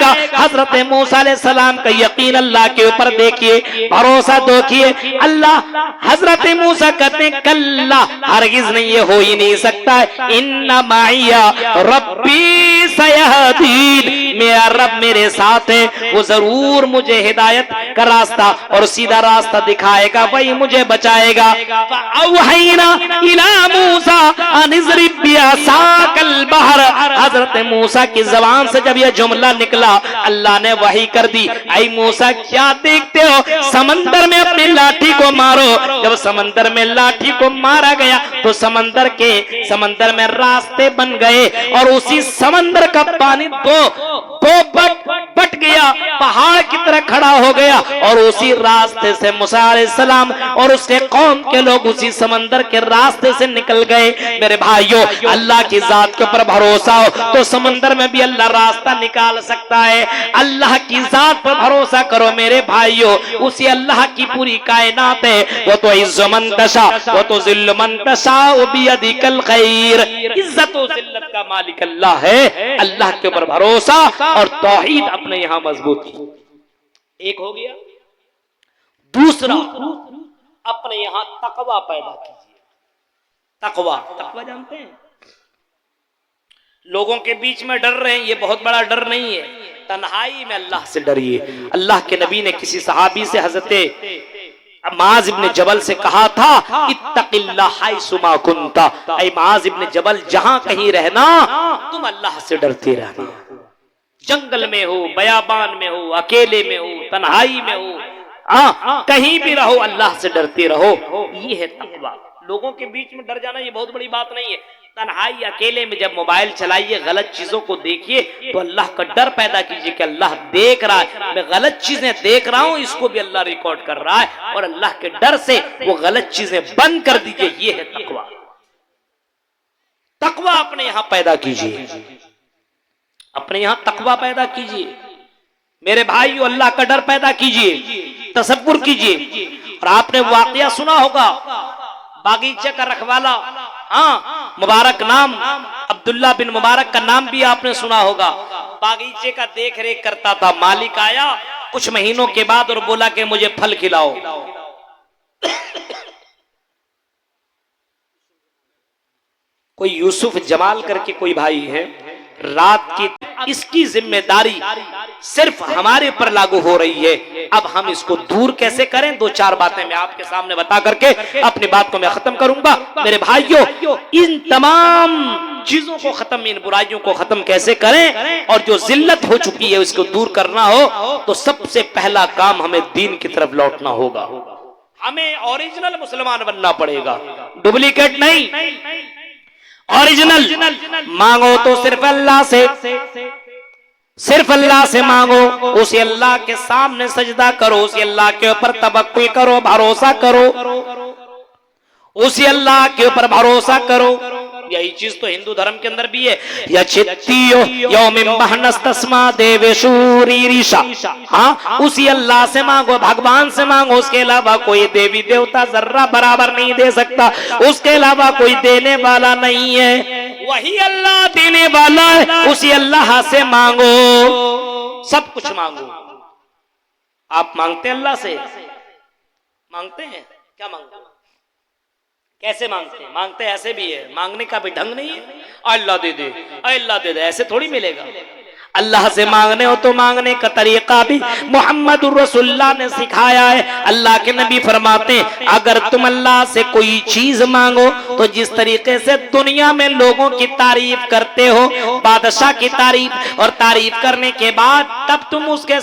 जाएगा। हजरत मूसा अलैहिस्सलाम का यकीन अल्लाह के ऊपर देखिए, भरोसा देखिए। अल्लाह हजरत मूसा कहते हैं कल्ला, हरगिज नहीं, ये हो ही नहीं सकता है। इन्ना माइया रब्बी सयहदीन, मेरा रब मेरे साथ है, वो जरूर मुझे हिदायत का रास्ता और सीधा रास्ता दिखाएगा, वही मुझे बचाएगा। फअवहैना इला मूसा अन इज़रिब बिअसाकल बहर, हजरत मूसा की जबान से जब यह जुमला निकला अल्लाह ने वही कर दी। ऐ मूसा क्या देखते हो, समंदर में अपनी लाठी को मारो। जब समंदर में लाठी को मारा गया तो समंदर में रास्ते बन गए और उसी समंदर का पानी दो बट गया, पहाड़ की तरह खड़ा हो गया और उसी रास्ते से मूसा अलैहिस्सलाम और उसके कौम के लोग उसी समंदर के रास्ते से निकल गए। मेरे भाइयों, अल्लाह की जात के ऊपर भरोसा हो तो समंदर में भी अल्लाह रास्ता निकाल सकता है। अल्लाह की जात पर भरोसा करो मेरे भाइयों, उसी अल्लाह की पूरी कायनात है। वो तो इज्जमन तशा वो तो जिल्लमन तशा बियदिकल खैर, इज्जत और जिल्लत का मालिक अल्लाह है। अल्लाह के ऊपर भरोसा और तौहीद अपने यहां मजबूत की। एक हो गया। दूसरा, अपने यहां तकवा पैदा कीजिए। तकवा जानते हैं, लोगों के बीच में डर रहे हैं, ये बहुत बड़ा डर नहीं है। तन्हाई में अल्लाह से डरिए। अल्लाह के नबी ने किसी सहाबी से, हजरत माज इब्ने जबल से कहा था, इत्तकिल्लाह हैसुमा कुंता, ऐ माज इब्ने जबल जहां कहीं रहना तुम अल्लाह से डरते रहना। जंगल में हो, बयाबान में हो, अकेले में हो, तन्हाई में हो, कहीं भी रहो अल्लाह से डरते रहो। ये है तकवा। लोगों के बीच में डर जाना ये बहुत बड़ी बात नहीं है। तन्हाई अकेले में जब मोबाइल चलाइए, गलत चीजों को देखिए तो अल्लाह का डर पैदा कीजिए कि अल्लाह देख रहा है, मैं गलत चीजें देख रहा हूं, इसको भी अल्लाह रिकॉर्ड कर रहा है, और अल्लाह के डर से वो गलत चीजें बंद कर दीजिए। ये है तकवा। तकवा अपने यहां पैदा कीजिए, अपने यहां तकवा पैदा कीजिए मेरे भाइयों। अल्लाह का डर पैदा कीजिए, तसव्वुर कीजिए। और आपने वाकया सुना होगा, बागीचे का रखवाला, मुबारक नाम, अब्दुल्ला बिन मुबारक का नाम भी आपने सुना होगा। बागीचे का देख रेख करता था। मालिक आया कुछ महीनों के बाद और बोला कि मुझे फल खिलाओ। कोई यूसुफ जमाल करके कोई भाई है, रात की इसकी जिम्मेदारी सिर्फ हमारे पर लागू हो रही है। अब हम इसको दूर कैसे करें, दो चार बातें मैं आपके सामने बता करके अपनी बात को मैं खत्म करूंगा। मेरे भाइयों, इन तमाम चीजों को खत्म, इन बुराइयों को खत्म कैसे करें और जो जिल्लत हो चुकी है उसको दूर करना हो तो सबसे पहला काम हमें दीन की तरफ लौटना होगा। हमें ओरिजिनल मुसलमान बनना पड़ेगा, डुप्लीकेट नहीं, ओरिजिनल। मांगो तो सिर्फ अल्लाह से, सिर्फ अल्लाह से मांगो। उसी अल्लाह के सामने सजदा करो, उसी अल्लाह के ऊपर तवक्कुल करो, भरोसा करो, उसी अल्लाह के ऊपर भरोसा करो। यही चीज तो हिंदू धर्म के अंदर भी है। हाँ, उसी अल्लाह से मांगो, भगवान से मांगो, उसके अलावा कोई देवी देवता जर्रा बराबर नहीं दे सकता, उसके अलावा कोई देने वाला नहीं है। वही अल्लाह देने वाला है, उसी अल्लाह से मांगो, सब कुछ मांगो। आप मांगते हैं अल्लाह से? मांगते हैं? क्या मांगते हैं? कैसे मांगते हैं? मांगते ऐसे भी है, मांगने का भी ढंग नहीं है। अल्लाह दे दे, अल्लाह दे दे, ऐसे थोड़ी मिलेगा। अल्लाह से मांगने हो तो मांगने का तरीका भी मोहम्मद रसूलुल्लाह ने सिखाया है। अल्लाह के नबी फरमाते हैं, अगर तुम अल्लाह से कोई चीज मांगो तो जिस तरीके से दुनिया में लोगों की तारीफ करते हो, बादशाह की तारीफ, और तारीफ करने के बाद तब तुम उसके